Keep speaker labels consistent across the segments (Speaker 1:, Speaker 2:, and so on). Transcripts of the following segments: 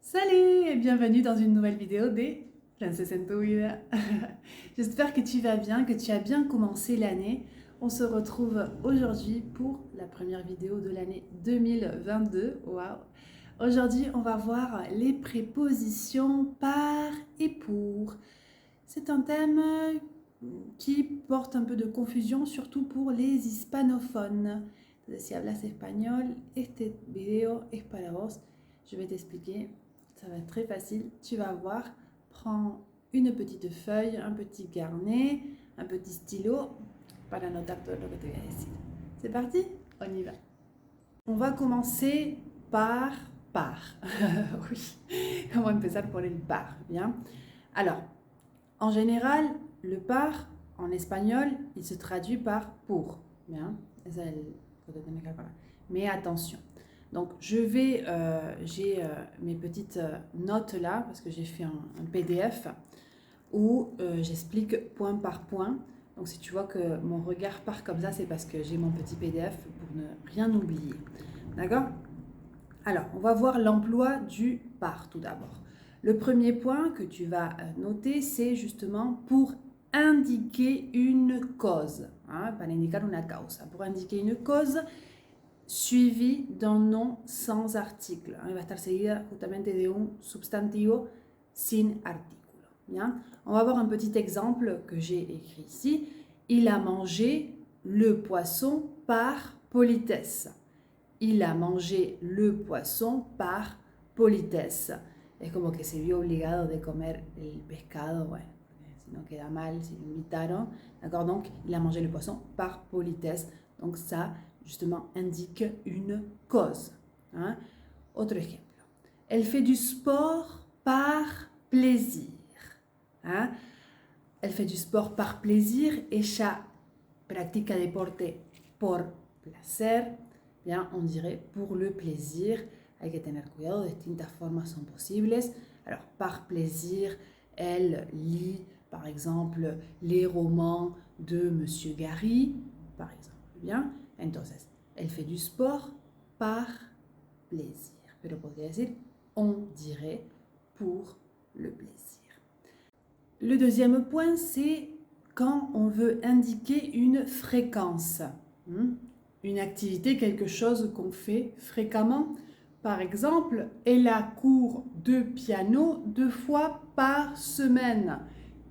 Speaker 1: Salut et bienvenue dans une nouvelle vidéo des Princesses en tu vida. J'espère que tu vas bien, que tu as bien commencé l'année. On se retrouve aujourd'hui pour la première vidéo de l'année 2022. Waouh! Aujourd'hui, on va voir les prépositions par et pour. C'est un thème qui porte un peu de confusion, surtout pour les hispanophones. Si hablas español, este video es para vos. Je vais t'expliquer. Ça va être très facile. Tu vas voir. Prends une petite feuille, un petit carnet, un petit stylo para anotar todo lo que te voy a decir. C'est parti? On y va. On va commencer par oui. Comment empezar por el par? Bien. Alors, en général, le par, en espagnol, il se traduit par pour. Bien. Mais attention. Donc, j'ai mes petites notes là, parce que j'ai fait un PDF où j'explique point par point. Donc, si tu vois que mon regard part comme ça, c'est parce que j'ai mon petit PDF pour ne rien oublier. D'accord? Alors, on va voir l'emploi du par tout d'abord. Le premier point que tu vas noter, c'est justement pour indiquer une cause. Hein, para indicar una causa. Pour indiquer une cause, suivi d'un nom sans article. Il va estar seguida justamente de un substantivo sin artículo. Bien. On va voir un petit exemple que j'ai écrit ici. Il a mangé le poisson par politesse. Il a mangé le poisson par politesse. Es como que se vio obligado de comer el pescado, bueno, si no queda mal, si l'invitaron. D'accord, donc il a mangé le poisson par politesse. Donc ça, justement, indique une cause. Hein? Autre exemple. Elle fait du sport par plaisir. Hein? Elle fait du sport par plaisir. Ella practica deporte por placer. Bien, on dirait pour le plaisir. Hay que tener cuidado, distintas formas son posibles. Alors, par plaisir, elle lit, par exemple, les romans de Monsieur Gary, par exemple. Bien, entonces, elle fait du sport par plaisir. Pero podría decir, on dirait pour le plaisir. Le deuxième point, c'est quand on veut indiquer une fréquence. Une activité, quelque chose qu'on fait fréquemment. Par exemple, elle a cours de piano 2 fois par semaine.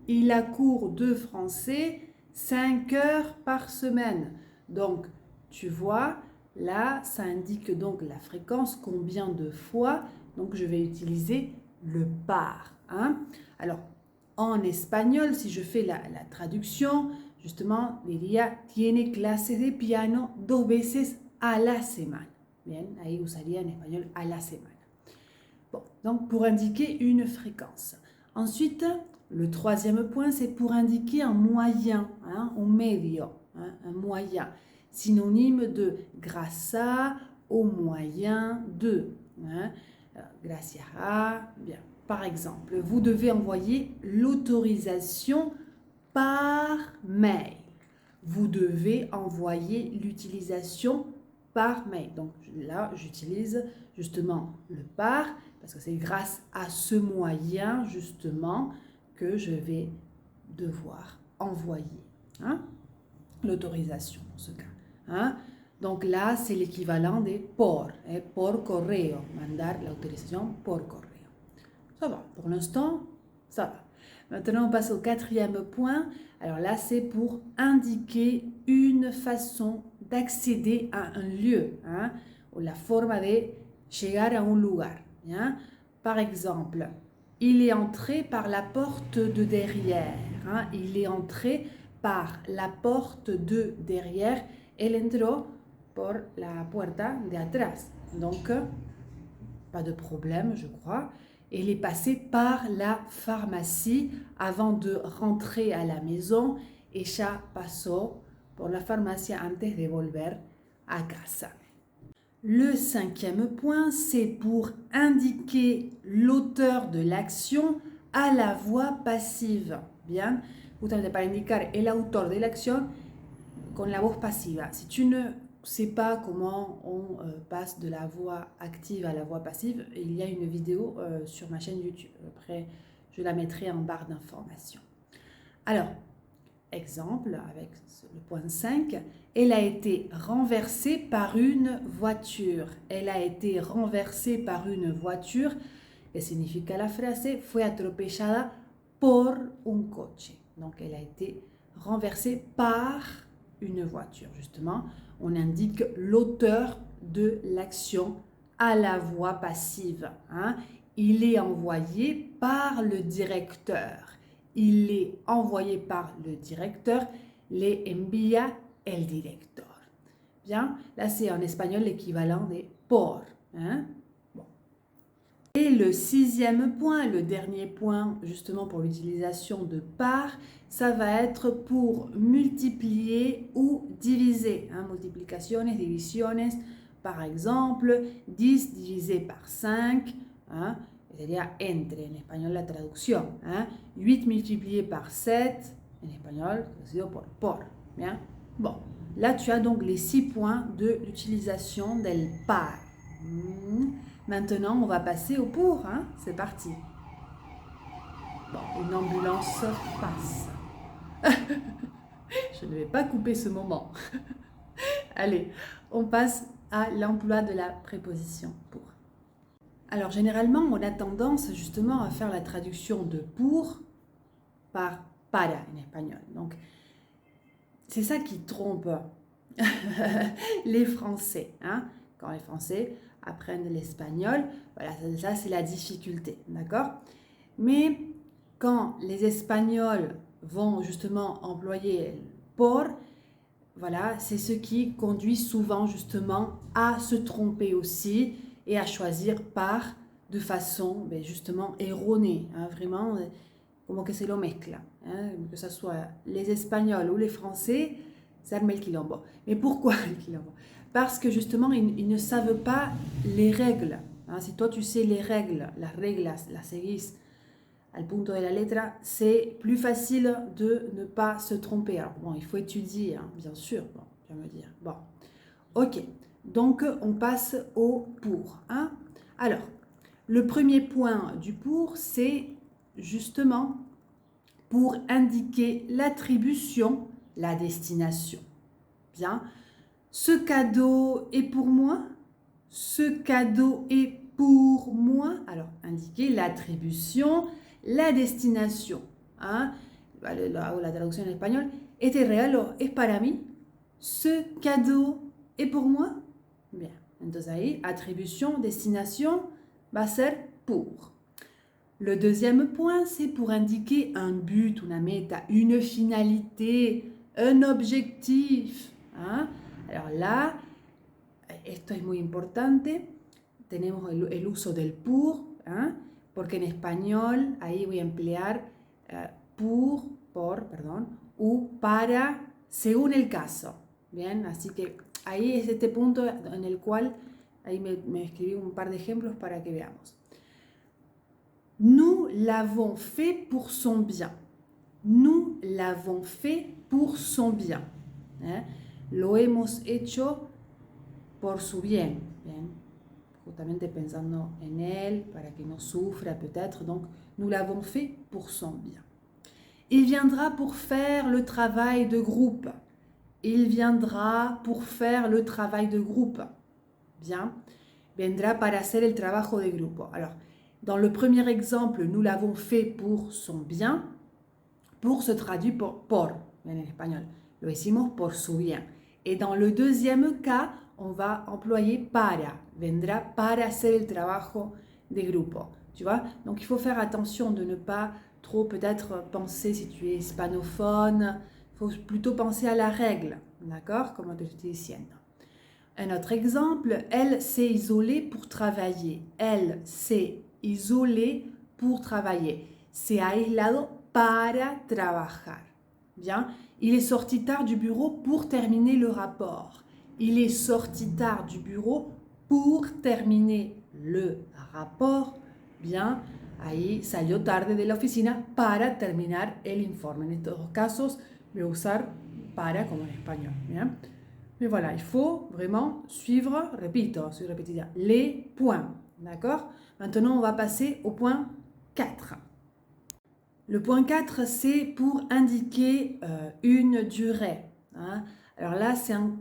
Speaker 1: Il a cours de français 5 heures par semaine. Donc, tu vois, là, ça indique donc la fréquence, combien de fois. Donc, je vais utiliser le par. Hein? Alors, en espagnol, si je fais la traduction, justement, diría, tiene clase de piano 2 veces a la semana. Bien, ahí usaría en espagnol a la semana. Bon, donc pour indiquer une fréquence. Ensuite, le troisième point, c'est pour indiquer un moyen, hein, un medio, hein, un moyen. Synonyme de grâce à, au moyen de. Hein, gracias a, bien. Par exemple, vous devez envoyer l'autorisation par mail. Vous devez envoyer l'utilisation par mail. Donc là, j'utilise justement le par parce que c'est grâce à ce moyen justement que je vais devoir envoyer hein, l'autorisation dans ce cas. Hein. Donc là, c'est l'équivalent de por correo, mandar l'autorisation por correo. Ça va, pour l'instant, ça va. Maintenant, on passe au quatrième point. Alors là, c'est pour indiquer une façon d'accéder à un lieu, hein, ou la forma de llegar a un lugar. Hein. Par exemple, il est entré par la porte de derrière. Hein. Il est entré par la porte de derrière. Él entró por la puerta de atrás. Donc, pas de problème, je crois. Elle est passée par la pharmacie avant de rentrer à la maison. Ella pasó por la farmacia antes de volver a casa. Le cinquième point, c'est pour indiquer l'auteur de l'action à la voix passive. Bien, justamente para indicar el autor de la acción con la voz pasiva. Si tu ne sais pas comment on passe de la voix active à la voix passive, il y a une vidéo sur ma chaîne YouTube. Après, je la mettrai en barre d'informations. Alors, exemple avec le point 5, elle a été renversée par une voiture. Elle a été renversée par une voiture. Que significa la frase? Fue atropellada por un coche. Donc, elle a été renversée par une voiture. Justement, on indique l'auteur de l'action à la voix passive. Hein? Il est envoyé par le directeur. Il est envoyé par le directeur. Le envía el director. Bien, là c'est en espagnol l'équivalent des por. Hein? Bon. Et le sixième point, le dernier point justement pour l'utilisation de par, ça va être pour multiplier ou diviser. Hein? Multiplicaciones, divisiones, par exemple, 10 divisé par 5, hein? Sería entre, en espagnol la traducción. Hein? 8 multiplié par 7, en espagnol, traducido por. Bien? Bon, là tu as donc les 6 points de l'utilisation del par. Maintenant, on va passer au pour. Hein? C'est parti. Bon, une ambulance passe. Je ne vais pas couper ce moment. Allez, on passe à l'emploi de la préposition pour. Alors, généralement, on a tendance justement à faire la traduction de pour par para en espagnol. Donc, c'est ça qui trompe les Français. Hein? Quand les Français apprennent l'espagnol, voilà, ça c'est la difficulté, d'accord? Mais quand les Espagnols vont justement employer por, voilà, c'est ce qui conduit souvent justement à se tromper aussi et à choisir par de façon justement erronée, hein, vraiment, como que se lo mezcla, hein, que ce soit les Espagnols ou les Français, ça arme el quilombo. Mais pourquoi el quilombo? Parce que justement, ils ne savent pas les règles. Hein. Si toi tu sais les règles, las reglas, las seguís al punto de la letra, c'est plus facile de ne pas se tromper. Alors bon, il faut étudier, hein, bien sûr, bon, tu vas me dire. Bon, ok, donc on passe au pour. Hein. Alors, le premier point du pour, c'est justement pour indiquer l'attribution, la destination. Bien, ce cadeau est pour moi. Ce cadeau est pour moi. Alors, indiquer l'attribution, la destination. Hein? La traduction en espagnol. Este regalo es para mí. Ce cadeau est pour moi. Bien. Entonces ahí, attribution, destination va ser pour. Le deuxième point, c'est pour indiquer un but, una meta, une finalité, un objectif. Hein? Alors là, esto es muy importante. Tenemos el uso del pour, ¿eh? Porque en español ahí voy a emplear ou para, según el caso. Bien, así que ahí es este punto en el cual ahí me escribí un par de ejemplos para que veamos. Nous l'avons fait pour son bien. Nous l'avons fait pour son bien. ¿Eh? Lo hemos hecho por su bien. Bien. Justamente pensando en él, para que no sufra peut-être. Donc, nous l'avons fait pour son bien. Il viendra pour faire le travail de groupe. Il viendra pour faire le travail de groupe. Bien. Vendrá para hacer el trabajo de grupo. Alors, dans le premier exemple, nous l'avons fait pour son bien. Pour se traduit por en espagnol. Lo hicimos por su bien. Et dans le deuxième cas, on va employer para. Vendrá para hacer el trabajo de grupo. Tu vois? Donc, il faut faire attention de ne pas trop peut-être penser, si tu es hispanophone, il faut plutôt penser à la règle. D'accord? Comme te estoy diciendo. Un autre exemple, elle s'est isolée pour travailler. Elle s'est isolée pour travailler. Se ha aislado para trabajar. Bien, il est sorti tard du bureau pour terminer le rapport. Il est sorti tard du bureau pour terminer le rapport. Bien, ahí salió tarde de la oficina para terminar el informe. En estos casos voy a usar para como en español. Bien. Mais voilà, il faut vraiment suivre, repito, les points. D'accord? Maintenant, on va passer au point 4. Le point 4, c'est pour indiquer une durée. Hein. Alors là, c'est un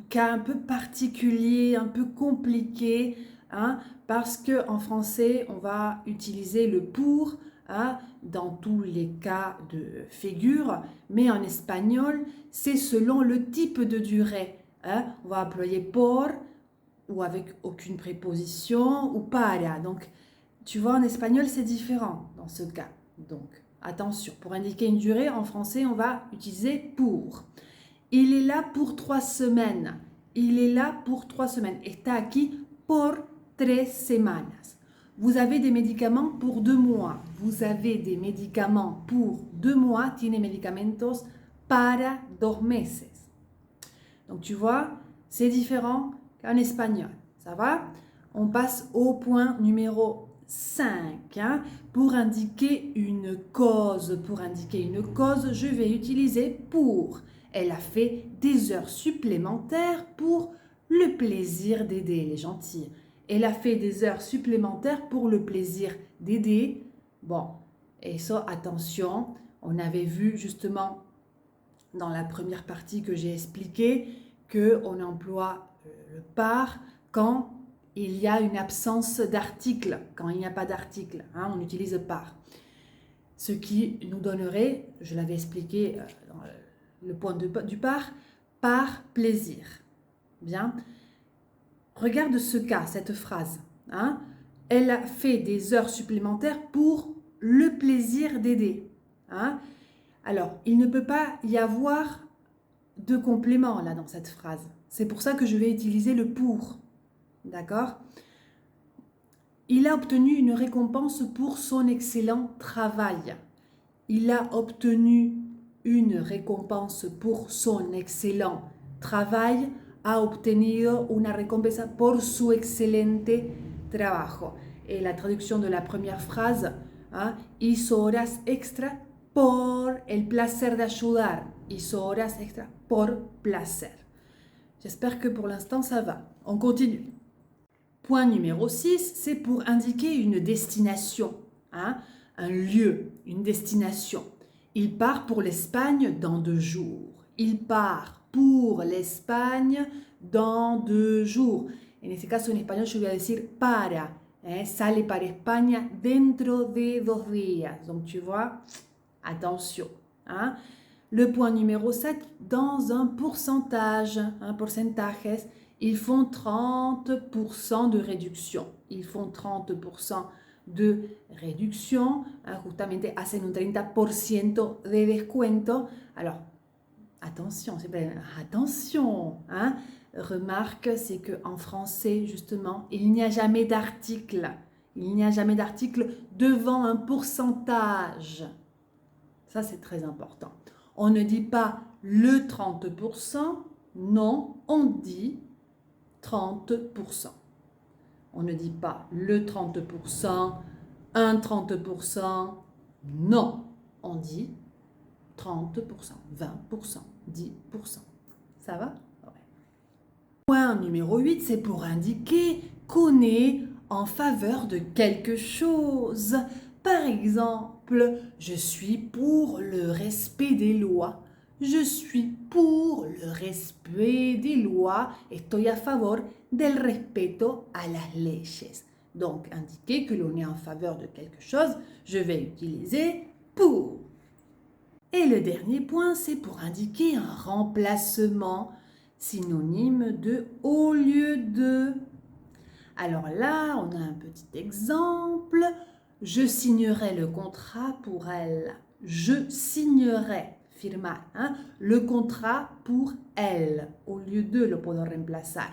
Speaker 1: cas un peu particulier, un peu compliqué, hein, parce qu'en français, on va utiliser le pour hein, dans tous les cas de figure, mais en espagnol, c'est selon le type de durée. Hein. On va employer por ou avec aucune préposition ou para. Donc, tu vois, en espagnol, c'est différent dans ce cas. Donc, attention, pour indiquer une durée, en français, on va utiliser pour. Il est là pour 3 semaines. Il est là pour 3 semaines. Está aquí por 3 semanas. Vous avez des médicaments pour 2 mois. Vous avez des médicaments pour 2 mois. Tiene medicamentos para 2 meses. Donc, tu vois, c'est différent qu'en espagnol. Ça va? On passe au point numéro 5. Hein. Pour indiquer une cause, je vais utiliser pour. Elle a fait des heures supplémentaires pour le plaisir d'aider. Elle est gentille. Elle a fait des heures supplémentaires pour le plaisir d'aider. Bon, et ça, attention, on avait vu justement dans la première partie que j'ai expliqué qu'on emploie le par quand il y a une absence d'article, quand il n'y a pas d'article, hein, on utilise par. Ce qui nous donnerait, je l'avais expliqué dans le point du par plaisir. Bien. Regarde ce cas, cette phrase. Hein. Elle a fait des heures supplémentaires pour le plaisir d'aider. Hein. Alors, il ne peut pas y avoir de complément là dans cette phrase. C'est pour ça que je vais utiliser le pour. D'accord? Il a obtenu une récompense pour son excellent travail. Il a obtenu une récompense pour son excellent travail. Ha obtenido una recompensa por su excelente trabajo. Et la traduction de la première phrase, hein, hizo horas extra por el placer de ayudar. Hizo horas extra por placer. J'espère que pour l'instant ça va. On continue. Point numéro 6, c'est pour indiquer une destination, hein, un lieu, une destination. Il part pour l'Espagne dans 2 jours. Il part pour l'Espagne dans 2 jours. En este caso en español je vais decir para. Sale para España dentro de 2 días. Donc tu vois, attention. Hein. Le point numéro 7, dans un pourcentage, porcentajes, ils font 30% de réduction. Ils font 30% de réduction. Justamente hacen un 30% de descuento. Alors, attention, attention. Hein. Remarque, c'est qu'en français, justement, il n'y a jamais d'article. Il n'y a jamais d'article devant un pourcentage. Ça, c'est très important. On ne dit pas le 30%, non, on dit 30%. On ne dit pas le 30%, un 30%, non, on dit 30%, 20%, 10%. Ça va? Ouais. Point numéro 8, c'est pour indiquer qu'on est en faveur de quelque chose. Par exemple, je suis pour le respect des lois. Je suis pour le respect des lois. Estoy a favor del respeto a las leyes. Donc, indiquer que l'on est en faveur de quelque chose, je vais utiliser pour. Et le dernier point, c'est pour indiquer un remplacement synonyme de au lieu de. Alors là, on a un petit exemple. Je signerai le contrat pour elle. Je signerai, firmar, hein, le contrat pour elle. Au lieu de, lo puedo reemplazar.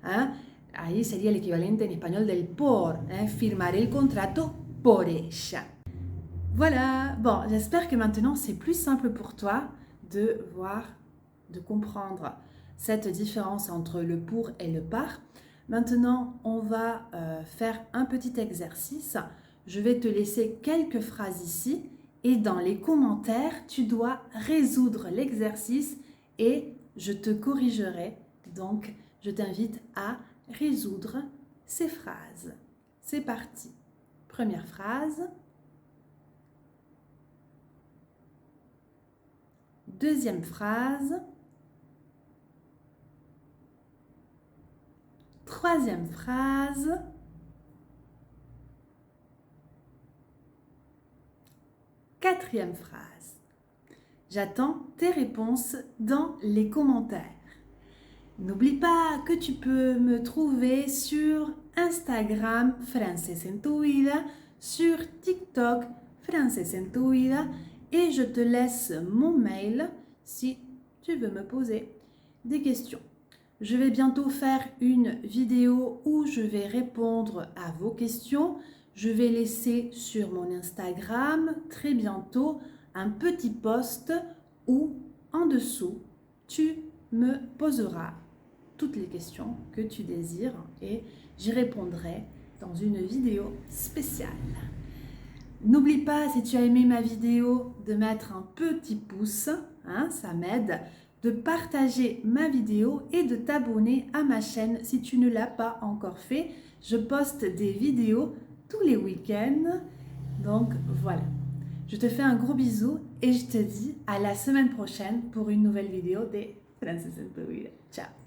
Speaker 1: Hein. Ahí sería el equivalente en español del por. Hein, firmaré el contrato por ella. Voilà. Bon, j'espère que maintenant c'est plus simple pour toi de voir, de comprendre cette différence entre le pour et le par. Maintenant, on va faire un petit exercice. Je vais te laisser quelques phrases ici et dans les commentaires, tu dois résoudre l'exercice et je te corrigerai Donc, je t'invite à résoudre ces phrases. C'est parti. Première phrase. Deuxième phrase. Troisième phrase. Quatrième phrase. J'attends tes réponses dans les commentaires. N'oublie pas que tu peux me trouver sur Instagram Francés en tu vida, sur TikTok Francés en tu vida et je te laisse mon mail si tu veux me poser des questions. Je vais bientôt faire une vidéo où je vais répondre à vos questions. Je vais laisser sur mon Instagram très bientôt un petit post où en dessous tu me poseras toutes les questions que tu désires et j'y répondrai dans une vidéo spéciale. N'oublie pas, si tu as aimé ma vidéo, de mettre un petit pouce, ça m'aide, de partager ma vidéo et de t'abonner à ma chaîne si tu ne l'as pas encore fait. Je poste des vidéos tous les week-ends, donc voilà. Je te fais un gros bisou et je te dis à la semaine prochaine pour une nouvelle vidéo des Francés en tu vida. Ciao.